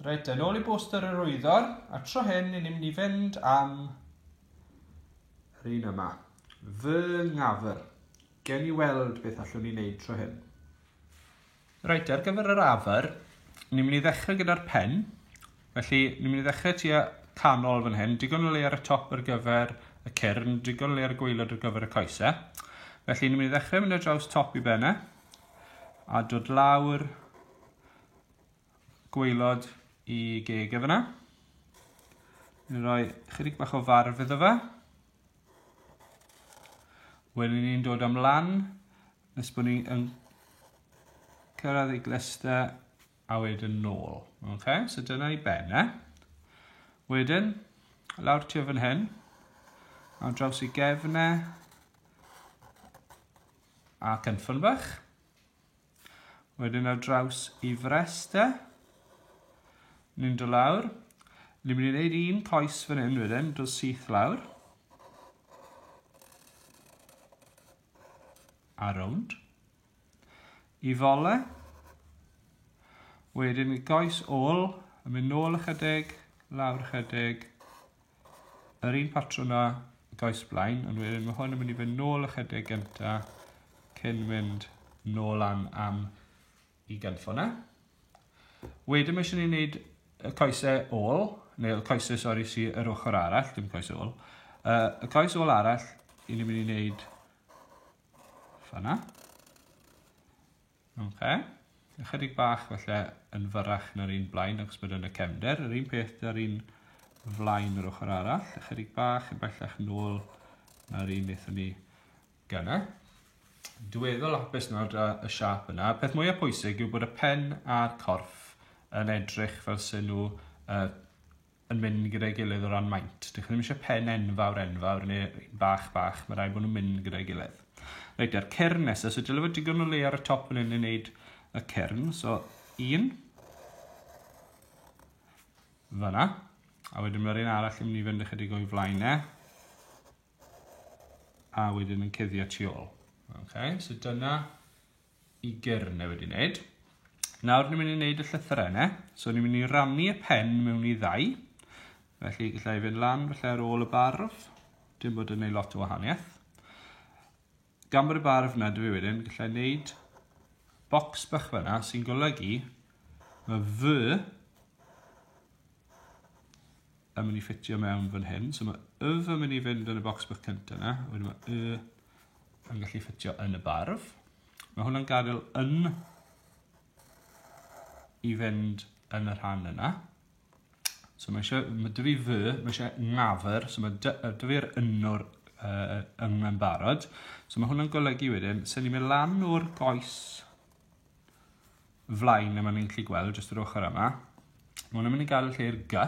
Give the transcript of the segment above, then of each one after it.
Reit, yn ôl i boster yr wyddor, a tro hyn ni'n mynd i fynd am yr un yma. Fy ngafr. Gen i weld beth allwn ni wneud tro hyn. Reit, ar gyfer yr afr, ni'n mynd i ddechrau gyda'r pen. Felly, ni'n mynd i ddechrau tua canol fan hyn. Digon o le ar y top ar gyfer y cyrn, digon o le ar y gwaelod ar gyfer y coesau. Felly, ni'n mynd i ddechrau mynd ar draws top i bennau. A dod lawr gwaelod i geg efo yna. Ni'n rhoi chydig bach o farf iddo fe. Wedyn ni'n dod am lan, nes bod ni'n cyrraedd ei glyster a wedyn nôl. Okay? So dyna i bennau. Wedyn, lawr tu fan hyn, a draws i gefnau a cynffon bach. Wedyn ar draws i frestau. Ni'n dod lawr. Ni'n mynd i wneud un coes fan hyn wedyn, dod syth lawr. A rownd. I fole. Wedyn i goes ôl, yn mynd nôl ychydig, lawr ychydig. Yr un patrwm na goes blaen, ond wedyn mae hwn yn mynd i fynd nôl ychydig gynta, cyn mynd nôl am i gynffon na. Wedyn mae eisiau ni wneud y coesau ôl, neu y coesau, sy'n yr ochr arall, dim coesau ôl. Y coes ôl arall, ni'n mynd i wneud fanna. Okay. Ychydig bach felly yn fyrrach na'r un blaen, ac bod yn y cefnder. Yr un peth ar un flaen yr ochr arall. Ychydig bach yn bellach nôl na'r un wnaethon ni gynna. Diweddol hapus nawr y siap yna. Peth mwyaf pwysig yw bod y pen a'r corff yn edrych fel sy'n nhw yn mynd gyda'i gilydd o ran maint. Dych chi ddim eisiau pen enfawr neu bach, mae rhaid bod nhw'n mynd gyda'i gilydd. Reit, ar cyrn nesaf, so dyle fod digon o le ar y top yn hyn i wneud y cyrn. So, un. Fyna. A wedyn mae'r un arall yn mynd i fynd ychydig o'i flaenau. A wedyn yn cuddio tu ôl. Okay, so dyna i gyrnau wedi wneud. Nawr ni'n mynd i wneud y llythyrennau. So ni'n mynd i rannu y pen mewn i ddau. Felly gallai fynd lan felly ar ôl y barf. Dim bod yn gwneud lot o wahaniaeth. Gan bod y barf yna dwi wedyn, gallai wneud bocs bach fyna sy'n golygu mae fy yn mynd i ffitio mewn fan hyn. So mae y yn mynd i fynd yn y bocs bach cyntaf yna. Wedyn mae y yn gallu ffitio yn y barf. Mae hwnna'n gadael yn i fynd yn y rhan yna. So mae dy fi mae eisiau ngafr, so mae dy fi'r ynnwr yn barod. So mae hwnna'n golygu wedyn, sy'n ni'n mynd lan o'r goes flaen yma ni'n gallu gweld, jyst yr ochr yma. Mae hwnna'n mynd i gael lle'r G,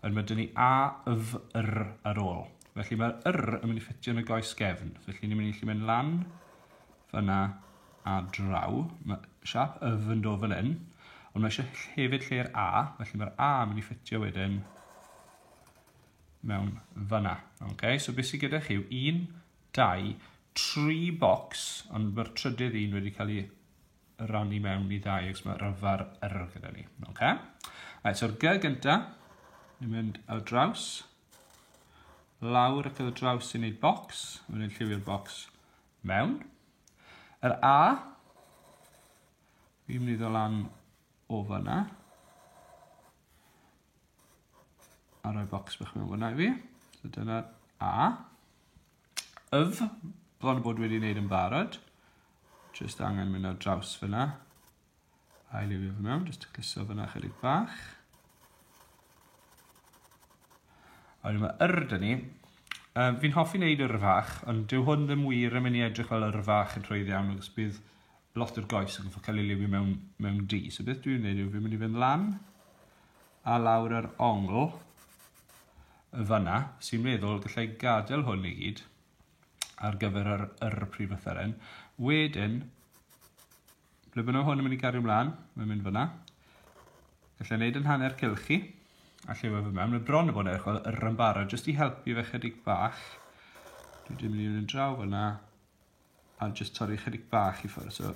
ond mae dyn ni A, F, R ar ôl. Felly mae'r R yn mynd i ffitio yn y goes gefn. Felly ni'n mynd i mynd lan fyna a draw. Mae siap F yn dod fan hyn. Ond mae eisiau hefyd lle'r A, felly mae'r A yn mynd i ffitio wedyn mewn fyna. Okay? So beth sydd gyda chi yw 1, 2, 3 bocs, ond mae'r trydydd un wedi cael ei rannu mewn i 2, ac mae'r ryfar R gyda ni. Okay? Right, so'r G gynta, ni'n mynd ar draws, lawr ac ar draws i wneud bocs, mae'n mynd lliwio'r bocs mewn. Yr A, fi'n mynd i ddod lan o fyna. A rhoi bocs bach mewn fyna i fi. So dyna'r A. Yf, bron o bod wedi wneud yn barod. Just angen mynd ar draws fyna. A i liwio fy mewn, just to cliso fyna chydig bach. A wedyn mae yr ni. Fi'n hoffi wneud yr fach, ond dyw hwn ddim wir yn mynd i edrych fel yr fach yn rhwydd iawn, ac bydd lot o'r goes yn cael ei liwio mewn D. So beth dwi'n gwneud yw fi'n mynd i fynd lan a lawr yr ongl y fyna, sy'n meddwl gallai gadael hwn i gyd ar gyfer yr prif lythyren. Wedyn, ble bynnag hwn yn mynd i gario ymlaen, mae'n mynd fyna. Gallai wneud yn hanner cilchi a lliwio fy mewn. Mae bron o bod yn edrych fel yr yn barod, jyst i helpu fe chydig bach. Dwi'n mynd i fynd yn draw fyna a just torri chydig bach i ffwrdd. So,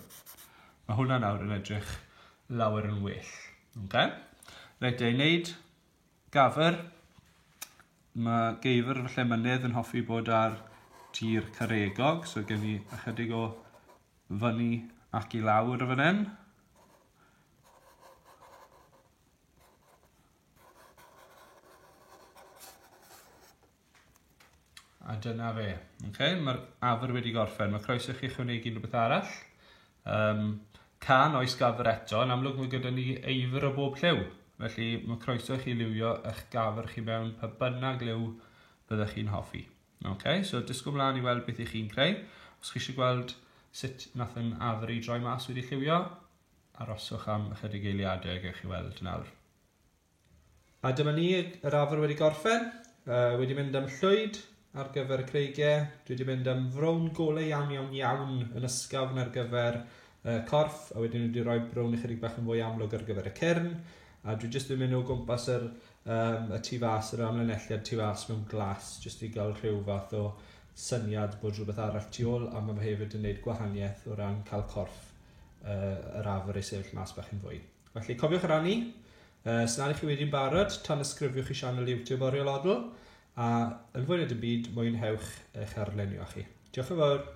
mae hwnna nawr yn edrych lawer yn well. Okay? Reit, ei wneud gafr. Mae geifr fy Llemynydd yn hoffi bod ar tir Caregog, so gen i ychydig o fyny ac i lawr fan hyn. A dyna fe. Okay, mae'r afr wedi gorffen. Mae croeso chi chwnegu rhywbeth arall. Can oes gafr eto, yn amlwg mae gyda ni eifr o bob lliw. Felly mae croeso chi liwio eich gafr chi mewn pa bynnag liw byddech chi'n hoffi. Okay, so disgwyl mlaen i weld beth i chi'n creu. Os chi eisiau gweld sut nath yn afr i droi mas wedi lliwio, aroswch am ychydig eiliadau gewch chi weld nawr. A dyma ni yr afr wedi gorffen. Wedi mynd am llwyd ar gyfer y creigiau. Dwi wedi mynd am frown golau iawn yn ysgafn ar gyfer corff, a wedyn wedi rhoi brown ychydig bach yn fwy amlwg ar gyfer y cyrn. A dwi jyst wedi mynd o gwmpas y tu fas, yr amlinelliad tu fas mewn glas, jyst i gael rhyw fath o syniad bod rhywbeth arall tu ôl, a mae hefyd yn gwneud gwahaniaeth o ran cael corff yr afr ei sefyll mas bach yn fwy. Felly cofiwch rannu, os nad ych chi wedi'n barod, tan ysgrifiwch i sianel YouTube Oriel Odl, a yn fwy nad y byd, mwynhewch eich arlenio chi. Diolch yn fawr.